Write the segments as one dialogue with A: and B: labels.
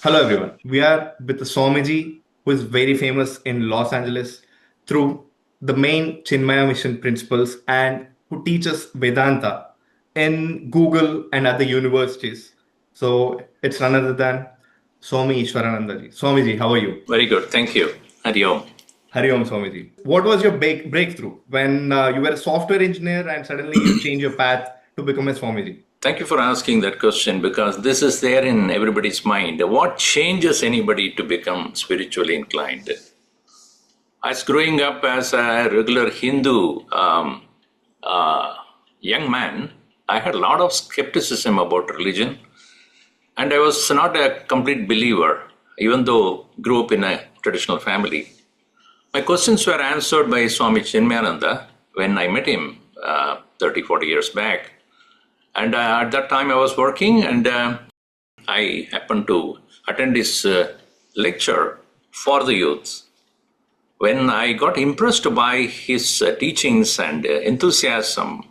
A: Hello everyone. We are with the Swamiji, who is very famous in Los Angeles through the main Chinmaya mission principles and who teaches Vedanta in Google and other universities. So it's none other than Swami Ishwarananda ji. Swamiji, how are you?
B: Very good. Thank you. Hari Om.
A: Hari Om Swamiji. What was your breakthrough when you were a software engineer and suddenly you change your path to become a Swamiji?
B: Thank you for asking that question because this is there in everybody's mind. What changes anybody to become spiritually inclined? As growing up as a regular Hindu young man, I had a lot of skepticism about religion, and I was not a complete believer, even though I grew up in a traditional family. My questions were answered by Swami Chinmaya when I met him 30, 40 years back. And at that time I was working and I happened to attend his lecture for the youth. When I got impressed by his teachings and enthusiasm,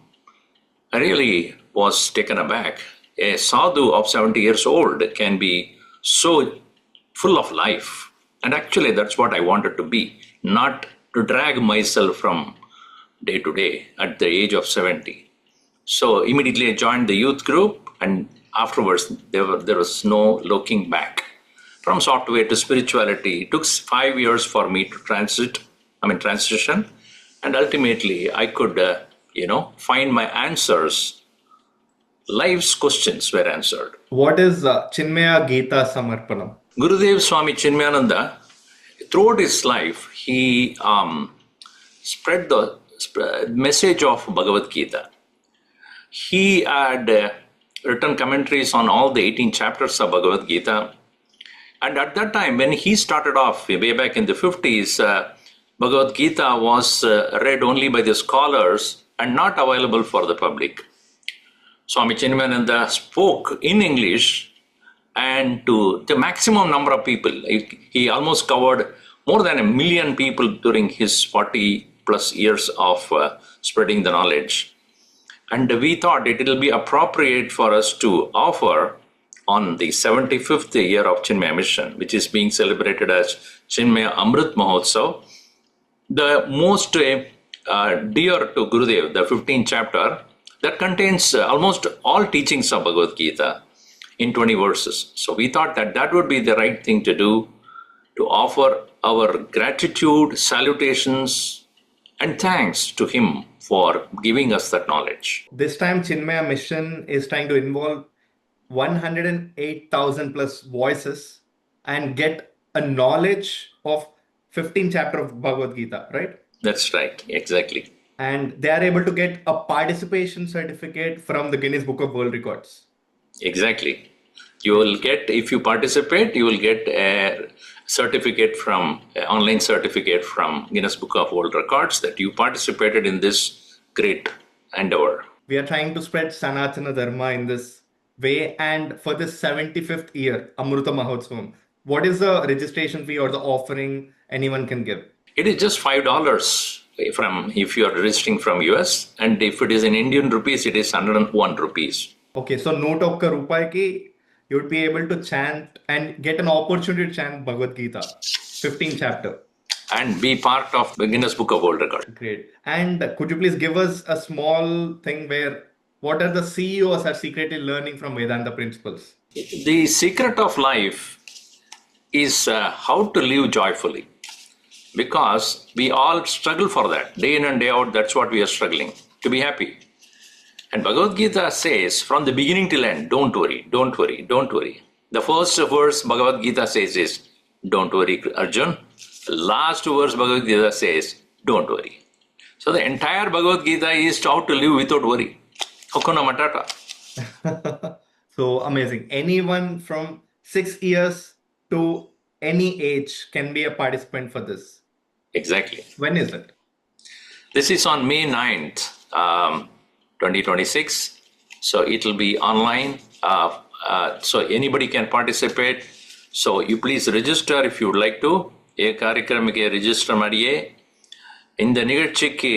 B: I really was taken aback. A sadhu of 70 years old can be so full of life. And actually that's what I wanted to be, not to drag myself from day to day at the age of 70. So immediately I joined the youth group, and afterwards there was no looking back. From software to spirituality, it took 5 years for me to transition, and ultimately I could, find my answers. Life's questions were answered.
A: What is Chinmaya Gita Samarpanam?
B: Gurudev Swami Chinmayananda, throughout his life, he spread the message of Bhagavad Gita. He had written commentaries on all the 18 chapters of Bhagavad Gita. And at that time, when he started off, way back in the 50s, Bhagavad Gita was read only by the scholars and not available for the public. Swami Chinmayananda spoke in English and to the maximum number of people. He almost covered more than 1 million people during his 40 plus years of spreading the knowledge. And we thought it will be appropriate for us to offer on the 75th year of Chinmaya Mission, which is being celebrated as Chinmaya Amrit Mahotsav, the most dear to Gurudev, the 15th chapter, that contains almost all teachings of Bhagavad Gita in 20 verses. So we thought that that would be the right thing to do, to offer our gratitude, salutations, and thanks to him for giving us that knowledge.
A: This time, Chinmaya Mission is trying to involve 108,000 plus voices and get a knowledge of 15 chapter of Bhagavad Gita, right?
B: That's right, exactly.
A: And they are able to get a participation certificate from the Guinness Book of World Records.
B: Exactly. You will get, if you participate, you will get a certificate from, online certificate from Guinness Book of World Records that you participated in this great endeavor.
A: We are trying to spread Sanatana Dharma in this way, and for this 75th year, Amrita Mahotsav, what is the registration fee or the offering anyone can give?
B: It is just $5 from if you are registering from US, and if it is in Indian rupees, it is 101 rupees.
A: Okay, so note of rupai ki, you would be able to chant and get an opportunity to chant Bhagavad Gita, 15th chapter.
B: And be part of the Guinness Book of World Records.
A: Great. And could you please give us a small thing where what are the CEOs are secretly learning from Vedanta principles?
B: The secret of life is how to live joyfully, because we all struggle for that. Day in and day out, that's what we are struggling, to be happy. And Bhagavad Gita says, from the beginning till end, don't worry, don't worry, don't worry. The first verse Bhagavad Gita says is, don't worry, Arjun. The last verse Bhagavad Gita says, don't worry. So the entire Bhagavad Gita is how to live without worry. Hakuna Matata.
A: So amazing. Anyone from 6 years to any age can be a participant for this.
B: Exactly.
A: When is it?
B: This is on May 9th, 2026. So it will be online. So anybody can participate. So you please register if you would like to. ये कार्यक्रम के register मारिए இந்த நிகழ்ச்சிக்கு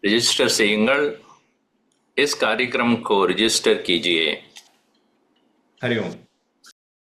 B: register செய்யுங்கள் इस कार्यक्रम को रजिस्टर कीजिए
A: हरिओम।